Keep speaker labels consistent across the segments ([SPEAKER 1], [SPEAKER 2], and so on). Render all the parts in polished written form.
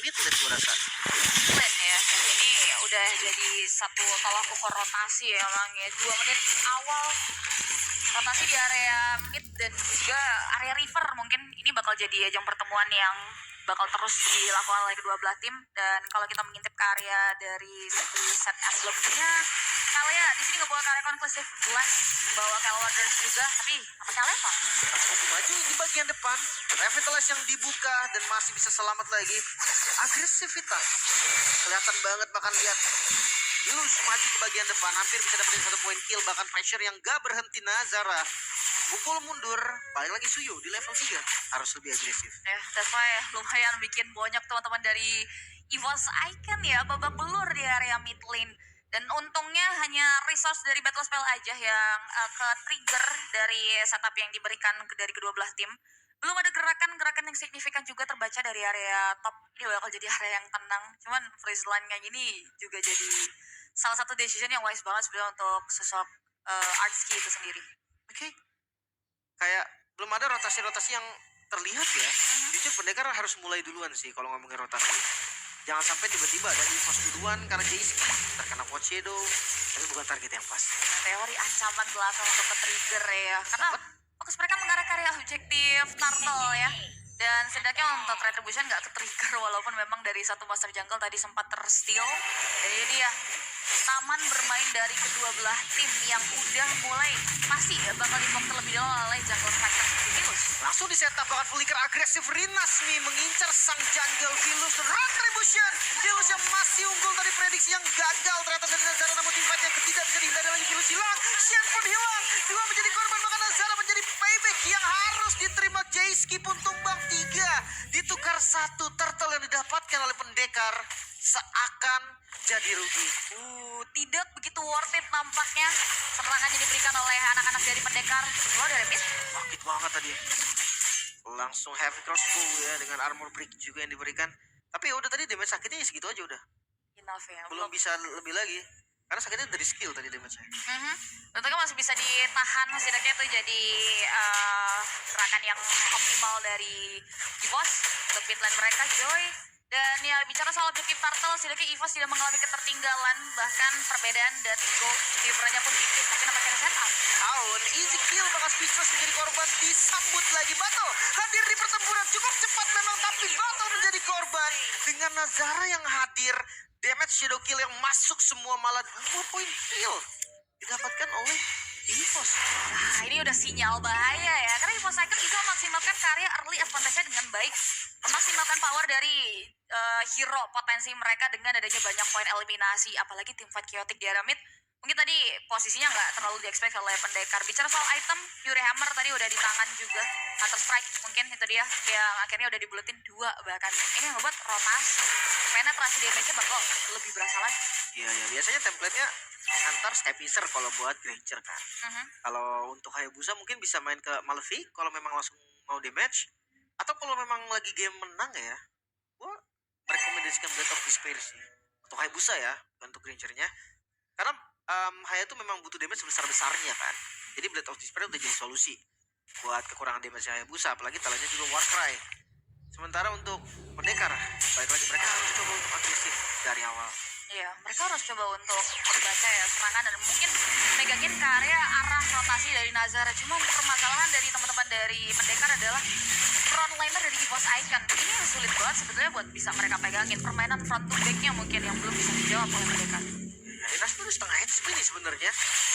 [SPEAKER 1] Fitland gue rasa.
[SPEAKER 2] Keren ya, ini udah jadi satu tolak ukur rotasi ya emang ya. 2 menit awal rotasi di area mid dan juga area river, mungkin ini bakal jadi ajang pertemuan yang bakal terus dilakukan oleh kedua belah tim. Dan kalau kita mengintip ke area dari segi set sebelumnya, Kalia di sini ngebawa karya konklusif, jelas bawa Cal Waters juga, tapi apa level?
[SPEAKER 1] Masih maju di bagian depan, Revitalize yang dibuka dan masih bisa selamat lagi. Agresivitas kelihatan banget, bahkan lihat Yus maju ke bagian depan, hampir bisa dapetin 1 poin kill, bahkan pressure yang gak berhenti. Nazara pukul mundur, balik lagi Suyu di level 3 harus lebih agresif.
[SPEAKER 2] Ya, that's why lumayan bikin banyak teman-teman dari EVOS Icon ya babak belur di area mid lane. Dan untungnya hanya resource dari Battle Spell aja yang ke trigger dari setup yang diberikan dari kedua belah tim. Belum ada gerakan-gerakan yang signifikan juga terbaca dari area top. Ini bakal jadi area yang tenang. Cuman freeze line kayak gini juga jadi salah satu decision yang wise banget sebenarnya untuk sosok Artsky itu sendiri.
[SPEAKER 1] Oke. Kayak belum ada rotasi-rotasi yang terlihat ya. Jujur pendekar harus mulai duluan sih kalau ngomongin rotasi. Jangan sampai tiba-tiba ada EVOS duluan karena Jayski terkena Watch Shadow, tapi bukan target yang pas.
[SPEAKER 2] Teori ancaman belakang untuk ke-trigger ya. Karena fokus mereka mengarah ke area objektif Turtle ya. Dan setidaknya untuk Retribution nggak ke-trigger walaupun memang dari satu Master Jungle tadi sempat tersteal. Jadi dia taman bermain dari kedua belah tim yang udah mulai pasti ya bakal di-pop terlebih dahulu oleh jungle fighter Vilus.
[SPEAKER 1] Langsung di setup bahkan flicker agresif Rinas nih mengincar sang jungle Vilus. Retribution Vilus yang masih unggul dari prediksi yang gagal ternyata dari Nazara, namun teamfight yang tidak bisa dihindari lagi. Vilus hilang, Shen pun hilang, 2 menjadi korban, bahkan Nazara menjadi payback yang harus diterima. Jayski pun tumbang 3, ditukar 1 turtle yang didapatkan oleh pendekar seakan jadi rugi.
[SPEAKER 2] Tidak begitu worth it nampaknya serangannya diberikan oleh anak-anak dari pendekar. Keluar dari mid.
[SPEAKER 1] Sakit banget tadi. Langsung heavy crossbow ya dengan armor break juga yang diberikan. Tapi ya udah tadi damage sakitnya ya segitu aja udah.
[SPEAKER 2] Enough ya.
[SPEAKER 1] Belum bisa lebih lagi. Karena sakitnya dari skill tadi damage-nya.
[SPEAKER 2] Tentunya masih bisa ditahan, setidaknya itu jadi gerakan yang optimal dari EVOS untuk mid lane mereka, Joy. Dan ya bicara soal objektif Turtle, setidaknya EVOS tidak mengalami ketertinggalan. Bahkan perbedaan dan gold difference-nya pun tipis, tapi nampaknya ada setup.
[SPEAKER 1] Aun, easy kill, maka Speechless menjadi korban. Disambut lagi Bato hadir di pertempuran cukup cepat memang, tapi Bato menjadi korban dengan Nazara yang hadir. Damage shadow kill yang masuk semua, malah 2 poin kill didapatkan oleh EVOS.
[SPEAKER 2] Nah, ini udah sinyal bahaya ya, karena EVOS Icon bisa memaksimalkan karya early advantage-nya dengan baik, memaksimalkan power dari hero potensi mereka dengan adanya banyak poin eliminasi, apalagi teamfight chaotic di area mid. Mungkin tadi posisinya nggak terlalu di-expect oleh pendekar. Bicara soal item, Fury Hammer tadi udah di tangan juga. Counter Strike mungkin itu dia yang akhirnya udah dibuletin 2 bahkan. Ini yang ngebuat rotasi. Penetrasi damage-nya bakal lebih berasa lagi.
[SPEAKER 1] Iya, ya biasanya template-nya antar Skypicer kalau buat Granger kan. Kalau untuk Hayabusa mungkin bisa main ke Malefic kalau memang langsung mau damage. Atau kalau memang lagi game menang ya, gua merekomendasikan Blade of Despair sih. Untuk Hayabusa ya, bukan untuk Granger-nya. Karena Haya tuh memang butuh damage sebesar-besarnya kan. Jadi Blade of Despair udah jadi solusi buat kekurangan damage Hayabusa, apalagi talentnya juga Warcry. Sementara untuk pendekar, balik lagi mereka harus coba untuk agresif dari awal.
[SPEAKER 2] Iya, mereka harus coba untuk membaca ya serangan dan mungkin megangin karya arah rotasi dari Nazara. Cuma permasalahan dari teman-teman dari pendekar adalah frontliner dari EVOS Icon. Ini yang sulit banget sebetulnya buat bisa mereka pegangin. Permainan front to back-nya mungkin yang belum bisa dijawab oleh pendekar.
[SPEAKER 1] Dinas itu setengah HP nih sebenarnya,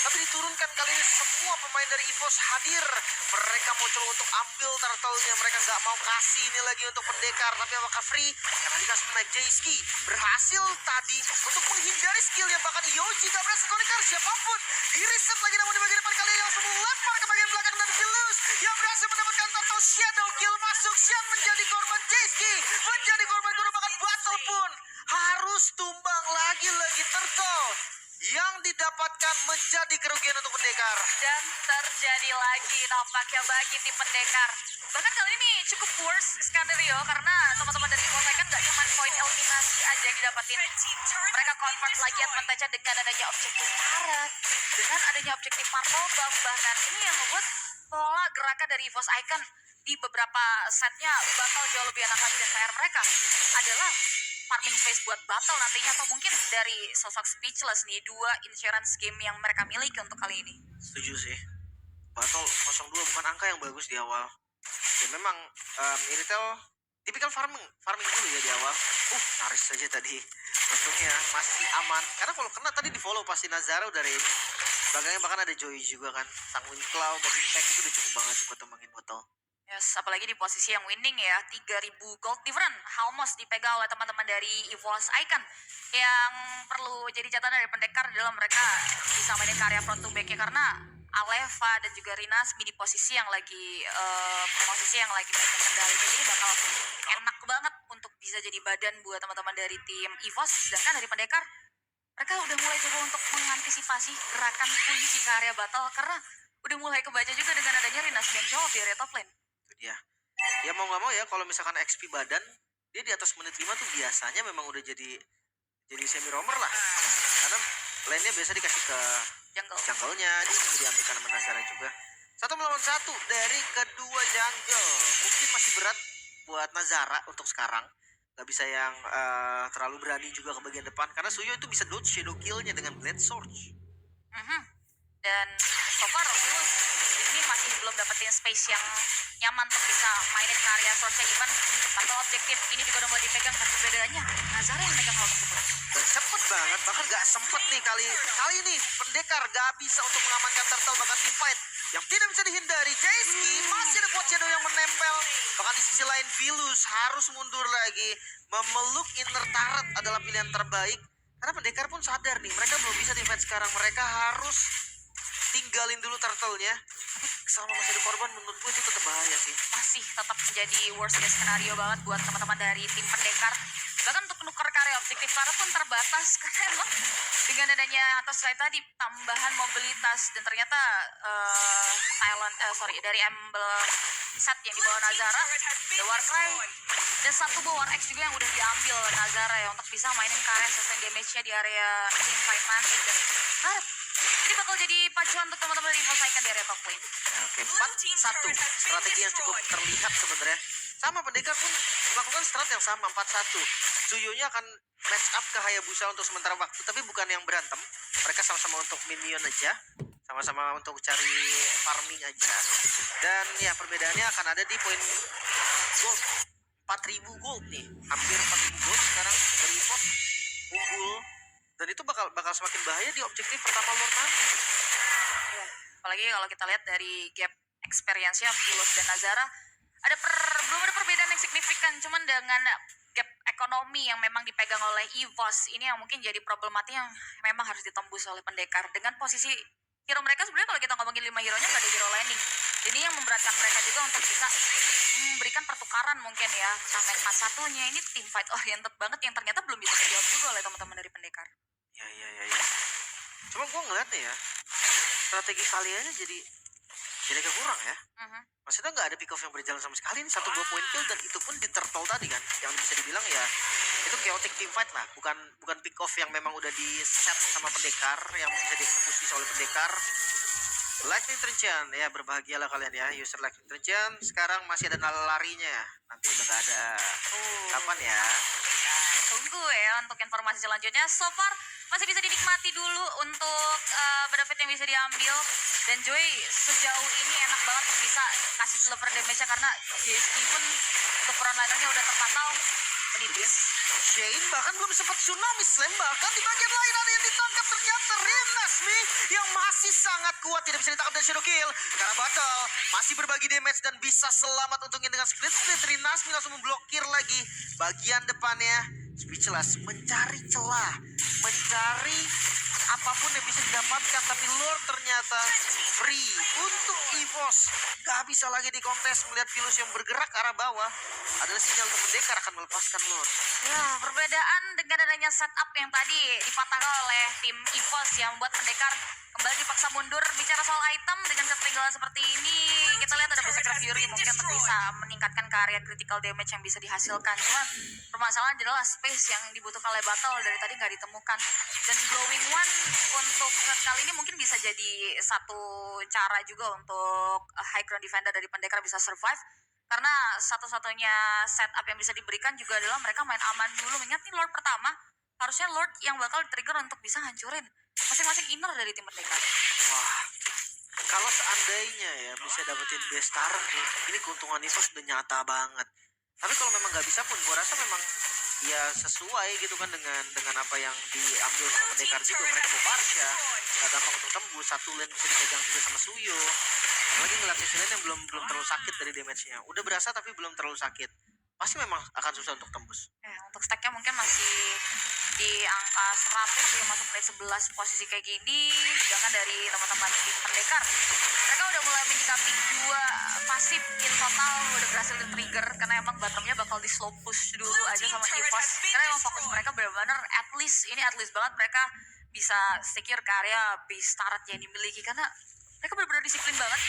[SPEAKER 1] tapi diturunkan kali ini semua pemain dari EVOS hadir. Mereka mau coba untuk ambil turtle-nya, mereka nggak mau kasih ini lagi untuk pendekar. Tapi apakah free? Karena dikasih naik Jayski berhasil tadi untuk menghindari skillnya, bahkan Yoji gak berhasil konekar siapapun. Di reset lagi namun di bagian depan kali ini langsung melempar ke bagian belakang dan Vilus yang berhasil mendapatkan turtle shadow kill masuk. Shen menjadi korban, Jayski menjadi korban kedua, bahkan Battle pun harus tumbang lagi turtle yang didapatkan menjadi kerugian untuk pendekar.
[SPEAKER 2] Dan terjadi lagi nampaknya bagi tim pendekar. Bahkan kali ini cukup worse skenario karena teman-teman dari EVOS Icon nggak cuma poin eliminasi aja yang didapatin. Mereka convert lagi advantage dengan adanya objektif karet, dengan adanya objektif purple buff. Bahkan ini yang membuat pola gerakan dari EVOS Icon di beberapa setnya bakal jauh lebih enak lagi. Dan PR mereka adalah farming phase buat battle nantinya, atau mungkin dari sosok Speechless nih, dua insurance game yang mereka miliki untuk kali ini.
[SPEAKER 1] Setuju sih. Battle 02 bukan angka yang bagus di awal. Ya memang Iritel tipikal farming dulu ya di awal. Nyaris saja tadi. Untungnya masih aman. Karena kalau kena tadi di follow pasti Nazara udah ready. Belakangnya bahkan ada Joy juga kan. Sang Winclaw dan Impact itu udah cukup banget sih buat temuin botol.
[SPEAKER 2] Yes, apalagi di posisi yang winning ya, 3.000 gold different, almost dipegang oleh teman-teman dari EVOS Icon. Yang perlu jadi catatan dari pendekar adalah mereka bisa mainin karya front to back-nya, karena Aleva dan juga Rinasmi di posisi yang lagi megang kendali. Jadi ini bakal enak banget untuk bisa jadi badan buat teman-teman dari tim EVOS. Sedangkan dari pendekar, mereka udah mulai coba untuk mengantisipasi gerakan kunci karya battle, karena udah mulai kebaca juga dengan adanya Rinasmi yang jawab di area top lane.
[SPEAKER 1] Dia ya mau nggak mau ya, kalau misalkan XP badan dia di atas menit 5 tuh biasanya memang udah jadi semi roamer lah, karena lane-nya biasa dikasih ke jungle-nya, jadi diambilkan sama Nazara juga. 1 melawan 1 dari kedua jungle mungkin masih berat buat Nazara untuk sekarang, nggak bisa yang terlalu berani juga ke bagian depan, karena Suyo itu bisa dodge shadow kill-nya dengan Blade Surge.
[SPEAKER 2] Dan so far Virus ini masih belum dapetin space yang nyaman untuk bisa mainin karya Surge. Even atau objektif ini juga udah mulai dipegang, tapi bedanya Nazara yang megang hal tersebut.
[SPEAKER 1] Dan cepet banget, bahkan gak sempet nih kali ini pendekar gak bisa untuk mengamankan turtle, bahkan team fight yang tidak bisa dihindari. Jayski masih ada quad shadow yang menempel, bahkan di sisi lain Vilus harus mundur lagi. Memeluk inner turret adalah pilihan terbaik, karena pendekar pun sadar nih mereka belum bisa team fight sekarang, mereka harus tinggalin dulu turtle-nya. Tapi selama masih ada korban, menurut gue itu tetap bahaya sih.
[SPEAKER 2] Masih tetap menjadi worst case scenario banget buat teman-teman dari tim pendekar. Bahkan untuk nuker karya objektif karena pun terbatas, karena emang dengan adanya atas slide tadi tambahan mobilitas, dan ternyata dari emblem set yang dibawa Nazara, The Warcry, dan satu War X juga yang udah diambil Nazara ya untuk bisa mainin karya sustain damage-nya di area team fight nanti. Dan harap ini bakal jadi pacuan untuk teman-teman dari EVOS Icon di area top lane.
[SPEAKER 1] Oke, 4-1 strategi yang cukup terlihat sebenarnya. Sama pendekar pun melakukan strategi yang sama, 4-1. Suyonya akan match up ke Hayabusa untuk sementara waktu, tapi bukan yang berantem. Mereka sama-sama untuk minion aja, sama-sama untuk cari farming aja. Dan ya perbedaannya akan ada di poin gold. 4.000 gold nih, hampir 4.000 gold sekarang dari EVOS unggul. Dan itu bakal semakin bahaya di objektif pertama Lord nanti.
[SPEAKER 2] Apalagi kalau kita lihat dari gap experience-nya Vilus dan Nazara, belum ada perbedaan yang signifikan, cuman dengan gap ekonomi yang memang dipegang oleh EVOS ini yang mungkin jadi problematik yang memang harus ditembus oleh pendekar. Dengan posisi hero mereka sebenarnya kalau kita ngomongin 5 hero-nya nggak ada hero laning. Ini yang memberatkan mereka juga untuk bisa memberikan pertukaran mungkin ya. Sampai 4-1-nya ini team fight oriented banget yang ternyata belum bisa dijawab juga oleh teman-teman dari pendekar.
[SPEAKER 1] Ya. Cuma gue ngeliat nih ya, strategi kaliannya jadi agak kurang ya. Maksudnya nggak ada pick off yang berjalan sama sekali. Ini 1-2 point kill, dan itu pun di turtle tadi kan, yang bisa dibilang ya itu chaotic team fight lah, bukan pick off yang memang udah di set sama pendekar yang bisa dieksekusi oleh pendekar. Lightning Trenchan, ya berbahagialah kalian ya, user Lightning Trenchan. Sekarang masih ada larinya, nanti udah gak ada. Kapan ya?
[SPEAKER 2] Tunggu ya untuk informasi selanjutnya. So far masih bisa dinikmati dulu untuk benefit yang bisa diambil. Dan Joy sejauh ini enak banget bisa kasih silver damage-nya, karena JSP pun untuk frontlinernya udah terpantau menipis.
[SPEAKER 1] Shane bahkan belum sempat tsunami slam, bahkan di bagian lain ada yang ditangkap, ternyata Rinasmi yang masih sangat kuat, tidak bisa ditangkap dari shadow kill. Karena Battle masih berbagi damage dan bisa selamat untungnya dengan split. Rinasmi langsung memblokir lagi bagian depannya. Speechless mencari celah, mencari apapun yang bisa didapatkan, tapi Lord ternyata free untuk EVOS. Gak bisa lagi di kontes. Melihat Vilus yang bergerak ke arah bawah adalah sinyal untuk pendekar akan melepaskan Lord.
[SPEAKER 2] Ya, perbedaan dengan adanya setup yang tadi dipatahkan oleh tim EVOS yang membuat pendekar kembali dipaksa mundur. Bicara soal item dengan ketertinggalan seperti ini, kita lihat ada Berserker Fury mungkin bisa meningkatkan karya critical damage yang bisa dihasilkan. Cuman permasalahan adalah space yang dibutuhkan oleh Battle dari tadi nggak ditemukan. Dan Glowing One untuk kali ini mungkin bisa jadi satu cara juga untuk high ground defender dari pendekar bisa survive. Karena satu-satunya setup yang bisa diberikan juga adalah mereka main aman dulu. Ingat nih Lord pertama, harusnya Lord yang bakal trigger untuk bisa hancurin masing-masing inner dari tim pendekar.
[SPEAKER 1] Wah, kalau seandainya ya bisa dapetin Bestaren nih, ini keuntungan itu sudah nyata banget. Tapi kalau memang nggak bisa pun, gua rasa memang ya sesuai gitu kan dengan apa yang diambil sama pendekar juga. Mereka mau Barsha, nggak gampang untuk tembus. Satu lane bisa dipegang juga sama Suyo. Lagi ngeliat sisi lane yang belum terlalu sakit dari damage-nya. Udah berasa tapi belum terlalu sakit. Pasti memang akan susah untuk tembus.
[SPEAKER 2] Untuk stacknya mungkin masih di angka 100 ya, masuk menit 11 posisi kayak gini. Sedangkan dari teman-teman tim pendekar, mereka udah mulai menyikapi 2 pasif in total, udah berhasil di trigger karena emang bottomnya bakal di slow push dulu aja sama EVOS. Karena emang fokus mereka benar-benar at least banget mereka bisa secure ke area base turret yang dimiliki, karena mereka benar-benar disiplin banget.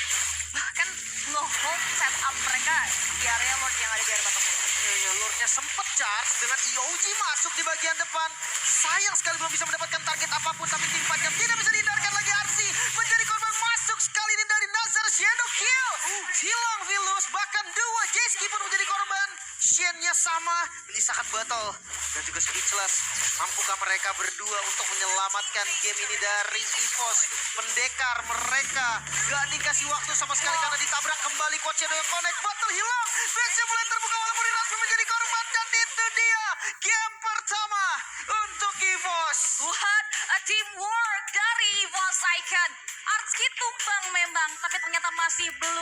[SPEAKER 2] Bahkan nge-hold setup mereka di area Lord yang ada di area bottom.
[SPEAKER 1] Ya, Lordnya sempat charge dengan EOG masuk di bagian depan. Sayang sekali belum bisa mendapatkan target apapun, tapi tim Pajam tidak bisa dihindarkan lagi. Arsi menjadi korban masuk sekali ini dari Nazar. Shadow kill. Hilang Vilus, bahkan 2 Jesky pun menjadi korban. Shen-nya sama, menyisakan Bottle dan juga Speechless. Mampukah mereka berdua untuk menyelamatkan game ini dari EVOS? Pendekar mereka gak dikasih waktu sama sekali karena ditabrak kembali. Coach Shadow yang connect, Bottle hilang. Match-nya mulai terbuka